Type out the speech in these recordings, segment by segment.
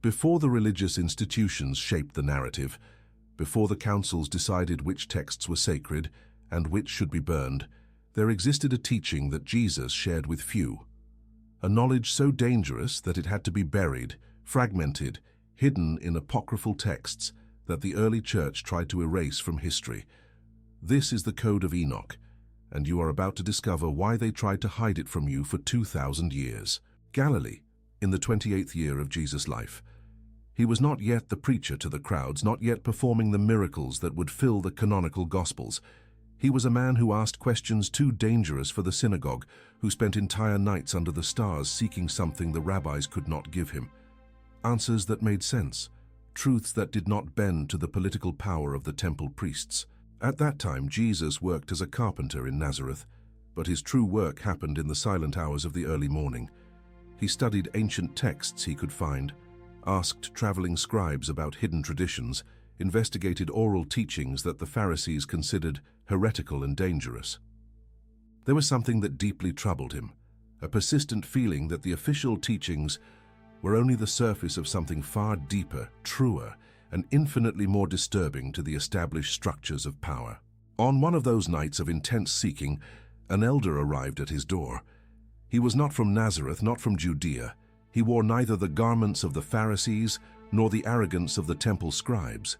Before the religious institutions shaped the narrative, before the councils decided which texts were sacred and which should be burned, there existed a teaching that Jesus shared with few. A knowledge so dangerous that it had to be buried, fragmented, hidden in apocryphal texts that the early church tried to erase from history. This is the Code of Enoch, and you are about to discover why they tried to hide it from you for 2,000 years. Galilee, in the 28th year of Jesus' life. He was not yet the preacher to the crowds, not yet performing the miracles that would fill the canonical Gospels. He was a man who asked questions too dangerous for the synagogue, who spent entire nights under the stars seeking something the rabbis could not give him. Answers that made sense, truths that did not bend to the political power of the temple priests. At that time, Jesus worked as a carpenter in Nazareth, but his true work happened in the silent hours of the early morning. He studied ancient texts he could find, asked traveling scribes about hidden traditions, investigated oral teachings that the Pharisees considered heretical and dangerous. There was something that deeply troubled him, a persistent feeling that the official teachings were only the surface of something far deeper, truer, and infinitely more disturbing to the established structures of power. On one of those nights of intense seeking, an elder arrived at his door. He was not from Nazareth, not from Judea. He wore neither the garments of the Pharisees nor the arrogance of the temple scribes.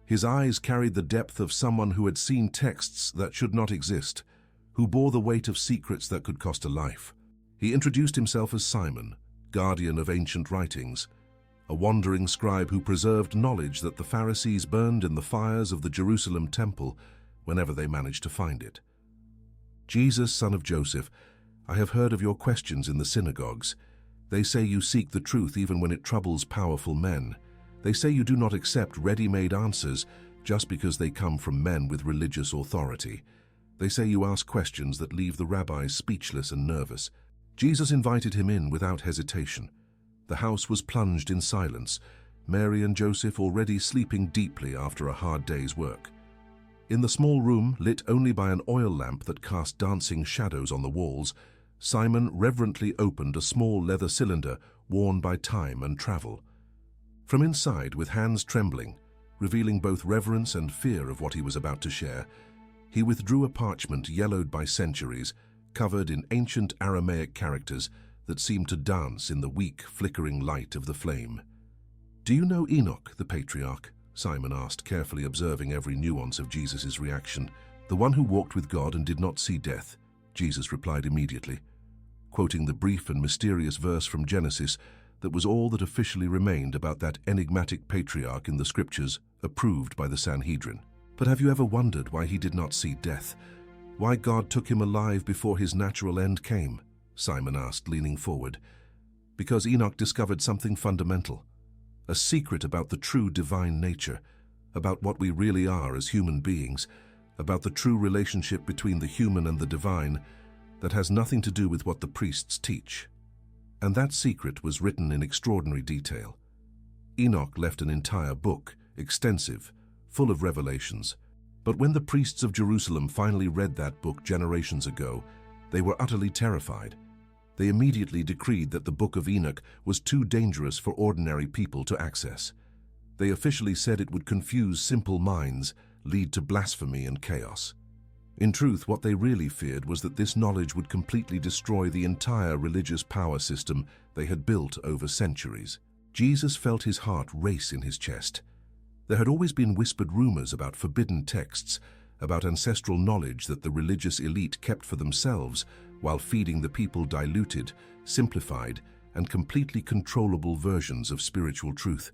His eyes carried the depth of someone who had seen texts that should not exist, who bore the weight of secrets that could cost a life. He introduced himself as Simon, guardian of ancient writings, a wandering scribe who preserved knowledge that the Pharisees burned in the fires of the Jerusalem temple whenever they managed to find it. Jesus, son of Joseph, I have heard of your questions in the synagogues. They say you seek the truth even when it troubles powerful men. They say you do not accept ready-made answers just because they come from men with religious authority. They say you ask questions that leave the rabbis speechless and nervous. Jesus invited him in without hesitation. The house was plunged in silence, Mary and Joseph already sleeping deeply after a hard day's work. In the small room, lit only by an oil lamp that cast dancing shadows on the walls, Simon reverently opened a small leather cylinder worn by time and travel. From inside, with hands trembling, revealing both reverence and fear of what he was about to share, he withdrew a parchment yellowed by centuries, covered in ancient Aramaic characters that seemed to dance in the weak, flickering light of the flame. "Do you know Enoch, the patriarch?" Simon asked, carefully observing every nuance of Jesus' reaction. "The one who walked with God and did not see death," Jesus replied immediately, quoting the brief and mysterious verse from Genesis that was all that officially remained about that enigmatic patriarch in the scriptures, approved by the Sanhedrin. "But have you ever wondered why he did not see death? Why God took him alive before his natural end came?" Simon asked, leaning forward. "Because Enoch discovered something fundamental, a secret about the true divine nature, about what we really are as human beings, about the true relationship between the human and the divine that has nothing to do with what the priests teach. And that secret was written in extraordinary detail. Enoch left an entire book, extensive, full of revelations. But when the priests of Jerusalem finally read that book generations ago, they were utterly terrified. They immediately decreed that the Book of Enoch was too dangerous for ordinary people to access. They officially said it would confuse simple minds, lead to blasphemy and chaos. In truth, what they really feared was that this knowledge would completely destroy the entire religious power system they had built over centuries. Jesus felt his heart race in his chest. There had always been whispered rumors about forbidden texts, about ancestral knowledge that the religious elite kept for themselves while feeding the people diluted, simplified, and completely controllable versions of spiritual truth.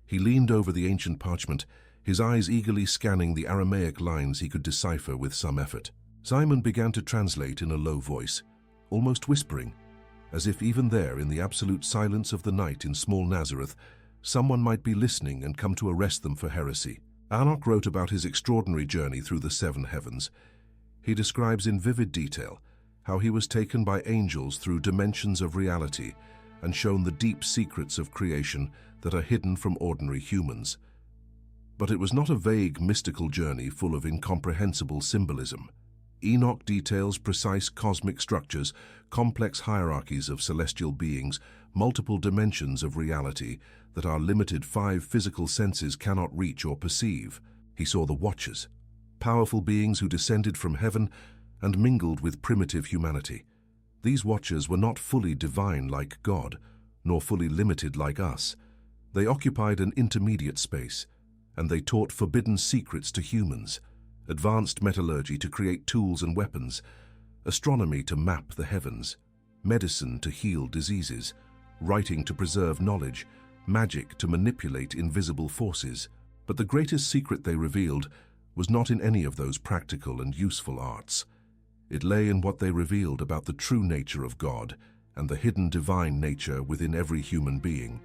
He leaned over the ancient parchment, his eyes eagerly scanning the Aramaic lines he could decipher with some effort. Simon began to translate in a low voice, almost whispering, as if even there in the absolute silence of the night in small Nazareth, someone might be listening and come to arrest them for heresy. Enoch wrote about his extraordinary journey through the seven heavens. He describes in vivid detail how he was taken by angels through dimensions of reality and shown the deep secrets of creation that are hidden from ordinary humans. But it was not a vague, mystical journey full of incomprehensible symbolism. Enoch details precise cosmic structures, complex hierarchies of celestial beings, multiple dimensions of reality that our limited 5 physical senses cannot reach or perceive. He saw the Watchers, powerful beings who descended from heaven and mingled with primitive humanity. These Watchers were not fully divine like God, nor fully limited like us. They occupied an intermediate space, and they taught forbidden secrets to humans, advanced metallurgy to create tools and weapons, astronomy to map the heavens, medicine to heal diseases, writing to preserve knowledge, magic to manipulate invisible forces. But the greatest secret they revealed was not in any of those practical and useful arts. It lay in what they revealed about the true nature of God and the hidden divine nature within every human being.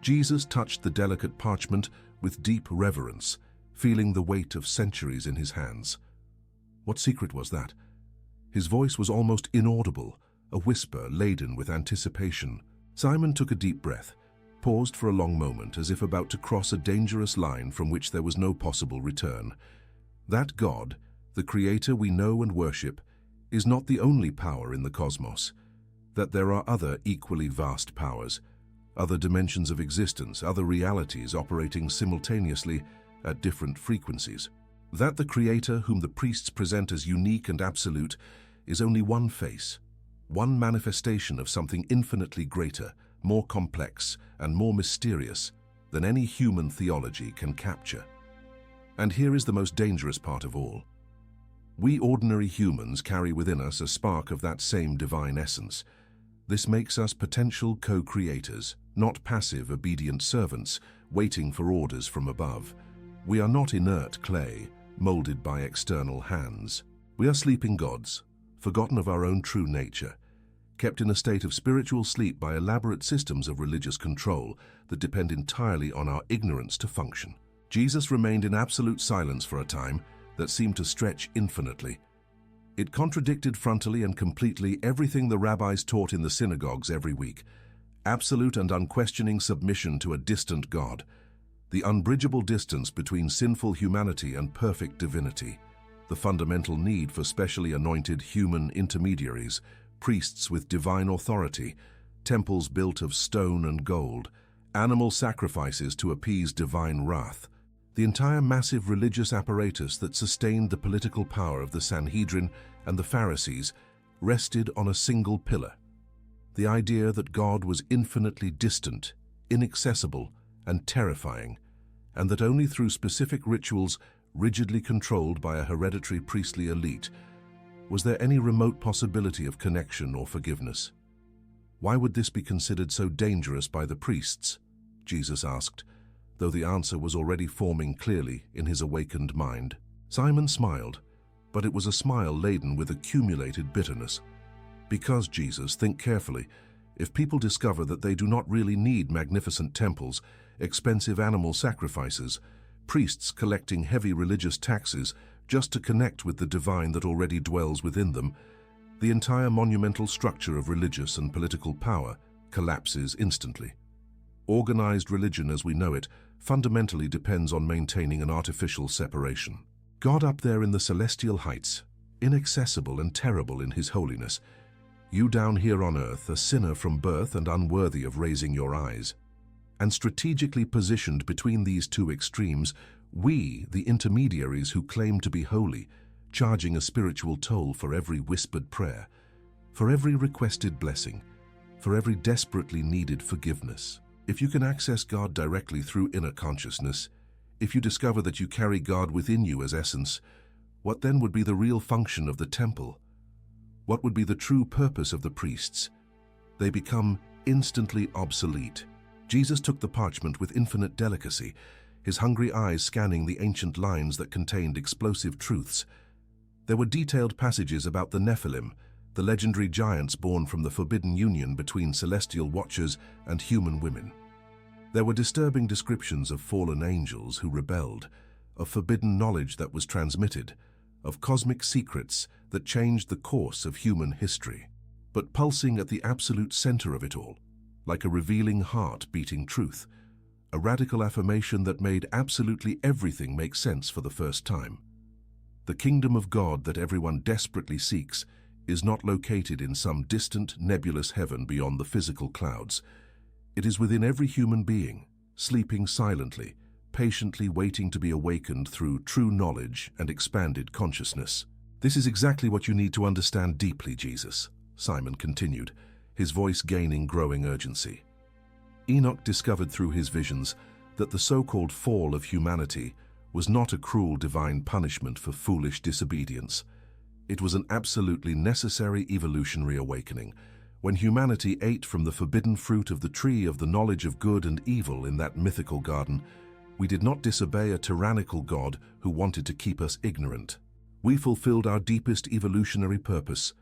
Jesus touched the delicate parchment with deep reverence, feeling the weight of centuries in his hands. What secret was that? His voice was almost inaudible, a whisper laden with anticipation. Simon took a deep breath, paused for a long moment as if about to cross a dangerous line from which there was no possible return. That God, the Creator we know and worship, is not the only power in the cosmos. That there are other equally vast powers, other dimensions of existence, other realities operating simultaneously at different frequencies. That the Creator, whom the priests present as unique and absolute, is only one face, one manifestation of something infinitely greater, more complex, and more mysterious than any human theology can capture. And here is the most dangerous part of all. We ordinary humans carry within us a spark of that same divine essence. This makes us potential co-creators, not passive, obedient servants, waiting for orders from above. We are not inert clay, molded by external hands. We are sleeping gods, forgotten of our own true nature, kept in a state of spiritual sleep by elaborate systems of religious control that depend entirely on our ignorance to function. Jesus remained in absolute silence for a time that seemed to stretch infinitely. It contradicted frontally and completely everything the rabbis taught in the synagogues every week: absolute and unquestioning submission to a distant God, the unbridgeable distance between sinful humanity and perfect divinity, the fundamental need for specially anointed human intermediaries, priests with divine authority, temples built of stone and gold, animal sacrifices to appease divine wrath. The entire massive religious apparatus that sustained the political power of the Sanhedrin and the Pharisees rested on a single pillar: the idea that God was infinitely distant, inaccessible, and terrifying, and that only through specific rituals rigidly controlled by a hereditary priestly elite was there any remote possibility of connection or forgiveness. Why would this be considered so dangerous by the priests? Jesus asked, though the answer was already forming clearly in his awakened mind. Simon smiled, but it was a smile laden with accumulated bitterness. Because, Jesus, think carefully, if people discover that they do not really need magnificent temples, expensive animal sacrifices, priests collecting heavy religious taxes just to connect with the divine that already dwells within them, the entire monumental structure of religious and political power collapses instantly. Organized religion as we know it fundamentally depends on maintaining an artificial separation. God up there in the celestial heights, inaccessible and terrible in his holiness. You down here on earth, a sinner from birth and unworthy of raising your eyes. And strategically positioned between these two extremes, we, the intermediaries who claim to be holy, charging a spiritual toll for every whispered prayer, for every requested blessing, for every desperately needed forgiveness. If you can access God directly through inner consciousness, if you discover that you carry God within you as essence, what then would be the real function of the temple? What would be the true purpose of the priests? They become instantly obsolete. Jesus took the parchment with infinite delicacy, his hungry eyes scanning the ancient lines that contained explosive truths. There were detailed passages about the Nephilim, the legendary giants born from the forbidden union between celestial watchers and human women. There were disturbing descriptions of fallen angels who rebelled, of forbidden knowledge that was transmitted, of cosmic secrets that changed the course of human history. But pulsing at the absolute center of it all, like a revealing heart beating truth, a radical affirmation that made absolutely everything make sense for the first time. The kingdom of God that everyone desperately seeks is not located in some distant, nebulous heaven beyond the physical clouds. It is within every human being, sleeping silently, patiently waiting to be awakened through true knowledge and expanded consciousness. This is exactly what you need to understand deeply, Jesus, Simon continued, his voice gaining growing urgency. Enoch discovered through his visions that the so-called fall of humanity was not a cruel divine punishment for foolish disobedience. It was an absolutely necessary evolutionary awakening. When humanity ate from the forbidden fruit of the tree of the knowledge of good and evil in that mythical garden, we did not disobey a tyrannical God who wanted to keep us ignorant. We fulfilled our deepest evolutionary purpose.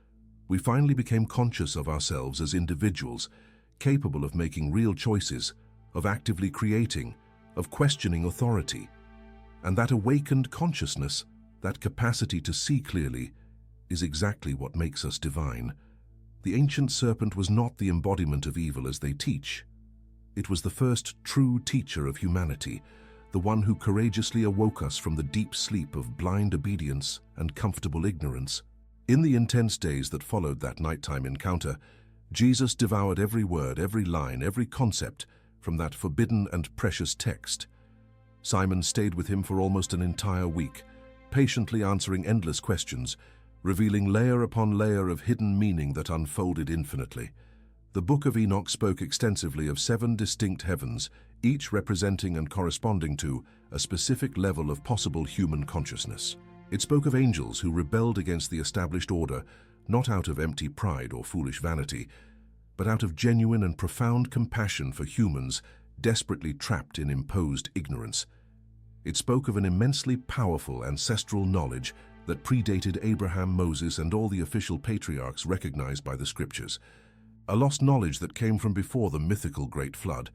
We finally became conscious of ourselves as individuals, capable of making real choices, of actively creating, of questioning authority. And that awakened consciousness, that capacity to see clearly, is exactly what makes us divine. The ancient serpent was not the embodiment of evil as they teach. It was the first true teacher of humanity, the one who courageously awoke us from the deep sleep of blind obedience and comfortable ignorance. In the intense days that followed that nighttime encounter, Jesus devoured every word, every line, every concept from that forbidden and precious text. Simon stayed with him for almost an entire week, patiently answering endless questions, revealing layer upon layer of hidden meaning that unfolded infinitely. The Book of Enoch spoke extensively of 7 distinct heavens, each representing and corresponding to a specific level of possible human consciousness. It spoke of angels who rebelled against the established order, not out of empty pride or foolish vanity, but out of genuine and profound compassion for humans desperately trapped in imposed ignorance. It spoke of an immensely powerful ancestral knowledge that predated Abraham, Moses, and all the official patriarchs recognized by the scriptures. A lost knowledge that came from before the mythical Great Flood,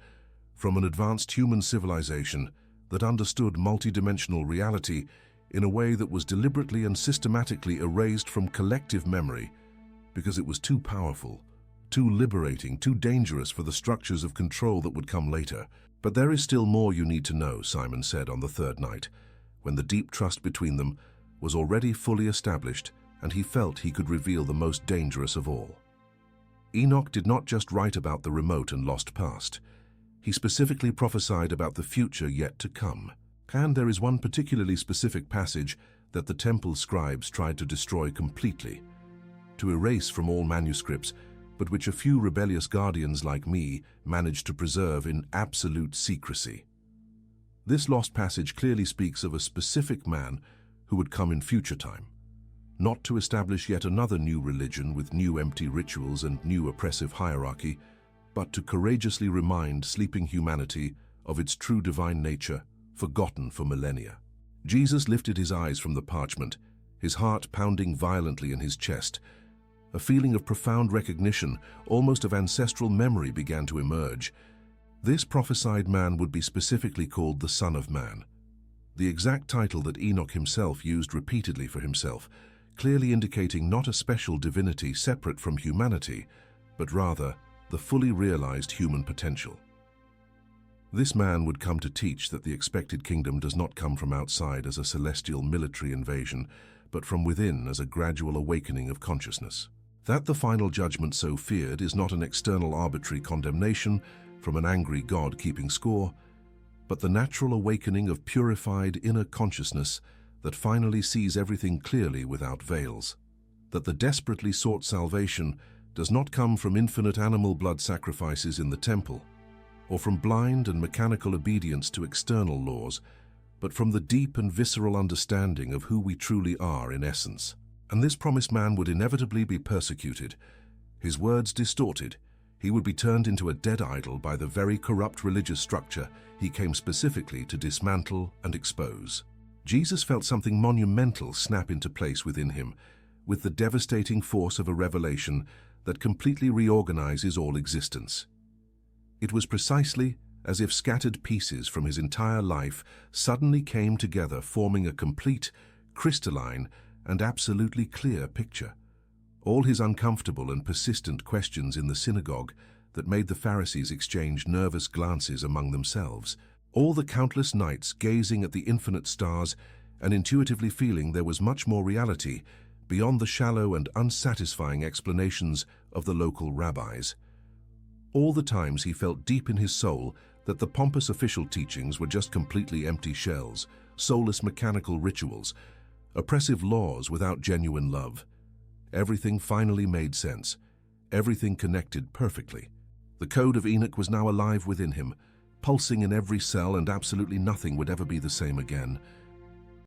from an advanced human civilization that understood multidimensional reality in a way that was deliberately and systematically erased from collective memory because it was too powerful, too liberating, too dangerous for the structures of control that would come later. But there is still more you need to know, Simon said on the third night, when the deep trust between them was already fully established and he felt he could reveal the most dangerous of all. Enoch did not just write about the remote and lost past. He specifically prophesied about the future yet to come. And there is one particularly specific passage that the temple scribes tried to destroy completely, to erase from all manuscripts, but which a few rebellious guardians like me managed to preserve in absolute secrecy. This lost passage clearly speaks of a specific man who would come in future time, not to establish yet another new religion with new empty rituals and new oppressive hierarchy, but to courageously remind sleeping humanity of its true divine nature, forgotten for millennia. Jesus lifted his eyes from the parchment, his heart pounding violently in his chest. A feeling of profound recognition, almost of ancestral memory, began to emerge. This prophesied man would be specifically called the Son of Man, the exact title that Enoch himself used repeatedly for himself, clearly indicating not a special divinity separate from humanity, but rather the fully realized human potential. This man would come to teach that the expected kingdom does not come from outside as a celestial military invasion, but from within as a gradual awakening of consciousness. That the final judgment so feared is not an external arbitrary condemnation from an angry God keeping score, but the natural awakening of purified inner consciousness that finally sees everything clearly without veils. That the desperately sought salvation does not come from infinite animal blood sacrifices in the temple, or from blind and mechanical obedience to external laws, but from the deep and visceral understanding of who we truly are in essence. And this promised man would inevitably be persecuted, his words distorted. He would be turned into a dead idol by the very corrupt religious structure he came specifically to dismantle and expose. Jesus felt something monumental snap into place within him, with the devastating force of a revelation that completely reorganizes all existence. It was precisely as if scattered pieces from his entire life suddenly came together, forming a complete, crystalline, and absolutely clear picture. All his uncomfortable and persistent questions in the synagogue that made the Pharisees exchange nervous glances among themselves, all the countless nights gazing at the infinite stars, and intuitively feeling there was much more reality beyond the shallow and unsatisfying explanations of the local rabbis. All the times he felt deep in his soul that the pompous official teachings were just completely empty shells, soulless mechanical rituals, oppressive laws without genuine love. Everything finally made sense. Everything connected perfectly. The Code of Enoch was now alive within him, pulsing in every cell, and absolutely nothing would ever be the same again.